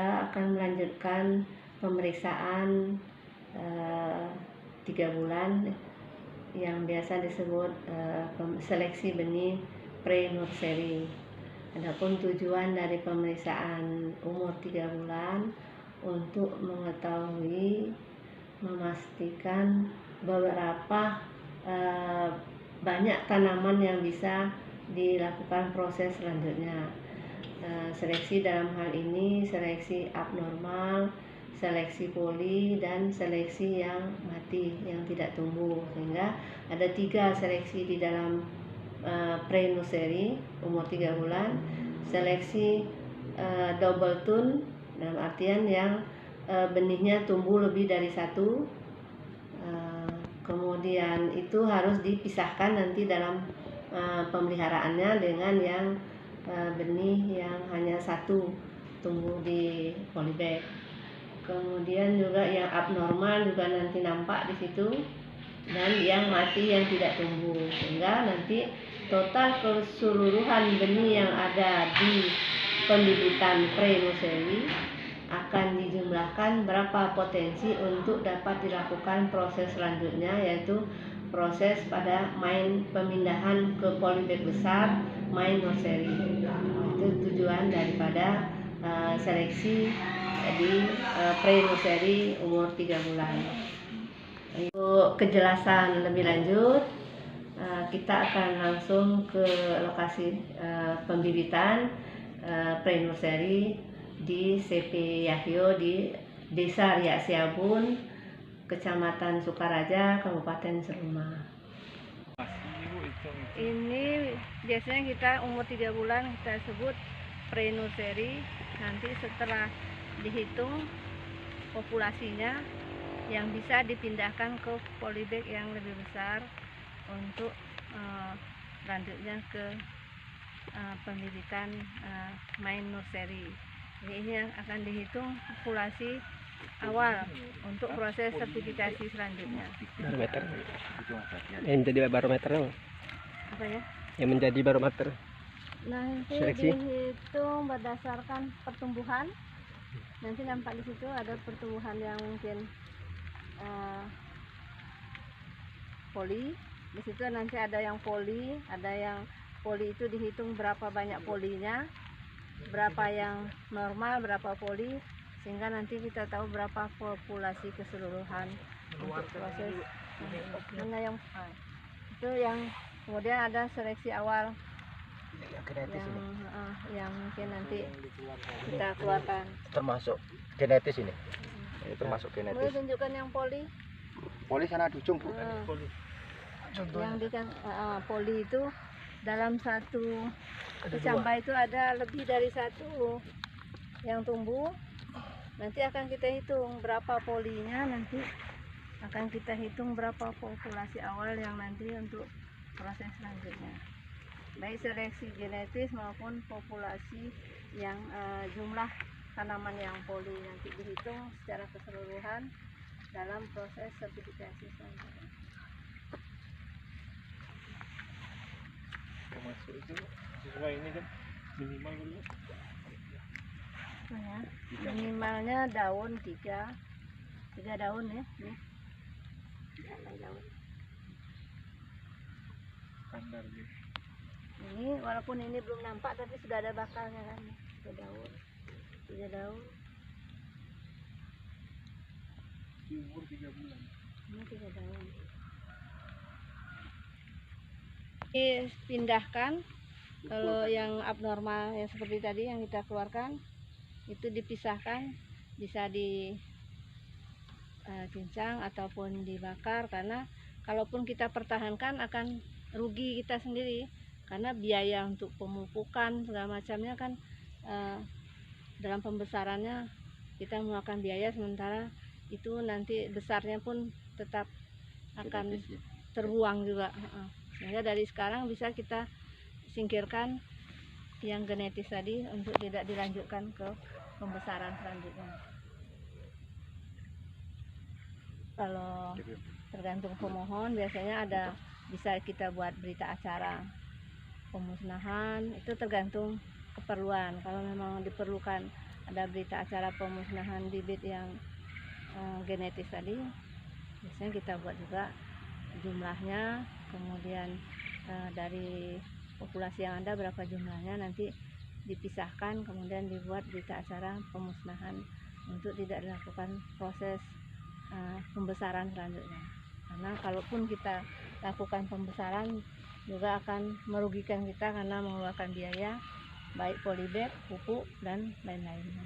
kita akan melanjutkan pemeriksaan 3 bulan yang biasa disebut seleksi benih pre-nursery. Adapun tujuan dari pemeriksaan umur 3 bulan untuk mengetahui, memastikan beberapa banyak tanaman yang bisa dilakukan proses selanjutnya. Seleksi dalam hal ini seleksi abnormal, seleksi poli, dan seleksi yang mati, yang tidak tumbuh. Sehingga ada 3 seleksi di dalam pre-nursery umur 3 bulan. Seleksi double tune dalam artian yang benihnya tumbuh lebih dari 1. Kemudian itu harus dipisahkan nanti dalam pemeliharaannya dengan yang benih yang hanya 1 tumbuh di polybag. Kemudian juga yang abnormal juga nanti nampak di situ, dan yang mati yang tidak tumbuh, sehingga nanti total keseluruhan benih yang ada di pembibitan pre-nursery akan dijumlahkan berapa potensi untuk dapat dilakukan proses selanjutnya, yaitu proses pada main pemindahan ke polybag besar, main nursery. Itu tujuan daripada seleksi di pre-nursery umur 3 bulan. Untuk kejelasan lebih lanjut, kita akan langsung ke lokasi pembibitan pre-nursery di CP Yahyo di Desa Riak Siabun, Kecamatan Sukaraja, Kabupaten Seruma. Ini biasanya kita umur 3 bulan kita sebut pre-nursery. Nanti setelah dihitung populasinya yang bisa dipindahkan ke polybag yang lebih besar untuk lanjutnya ke pembibitan main nursery. Jadi ini yang akan dihitung populasi awal untuk proses sertifikasi selanjutnya. Barometer. Yang menjadi barometer Apa ya? Yang menjadi barometer. Nanti Seleksi dihitung berdasarkan pertumbuhan. Nanti nampak di situ ada pertumbuhan yang mungkin poli. Di situ nanti ada yang poli, ada yang poli itu dihitung berapa banyak polinya, berapa yang normal, berapa poli, sehingga nanti kita tahu berapa populasi keseluruhan untuk proses. Mana yang itu yang kemudian ada seleksi awal yang mungkin nanti kita keluarkan. Termasuk genetis ini. Termasuk genetis. Boleh tunjukkan yang poli. Poli sana di ujung, Bu. Yang di poli itu dalam satu kecambah itu ada lebih dari 1 yang tumbuh. Nanti akan kita hitung berapa polinya, nanti akan kita hitung berapa populasi awal yang nanti untuk proses selanjutnya, baik seleksi genetis maupun populasi yang jumlah tanaman yang poli nanti dihitung secara keseluruhan dalam proses sertifikasi selanjutnya. Termasuk itu sesuai ini kan minimal dulu. Ya, minimalnya daun 3 daun ya, nih. 3 daun. Standar gitu. Ini walaupun ini belum nampak tapi sudah ada bakalnya kan, 3 daun. 3 daun. Umur 3 bulan. Ini 3 daun. Dipindahkan. Kalau yang abnormal yang seperti tadi yang kita keluarkan itu dipisahkan, bisa dicincang ataupun dibakar, karena kalaupun kita pertahankan akan rugi kita sendiri, karena biaya untuk pemupukan segala macamnya kan dalam pembesarannya kita mengeluarkan biaya, sementara itu nanti besarnya pun tetap akan terbuang juga. Sehingga dari sekarang bisa kita singkirkan yang genetis tadi untuk tidak dilanjutkan ke pembesaran selanjutnya. Kalau tergantung pemohon, biasanya ada bisa kita buat berita acara pemusnahan, itu tergantung keperluan. Kalau memang diperlukan ada berita acara pemusnahan bibit yang genetis tadi, biasanya kita buat juga jumlahnya, kemudian dari populasi yang ada berapa jumlahnya, nanti dipisahkan, kemudian dibuat berita acara pemusnahan untuk tidak dilakukan proses pembesaran selanjutnya. Karena kalaupun kita lakukan pembesaran juga akan merugikan kita karena mengeluarkan biaya baik polybag, pupuk dan lain-lainnya.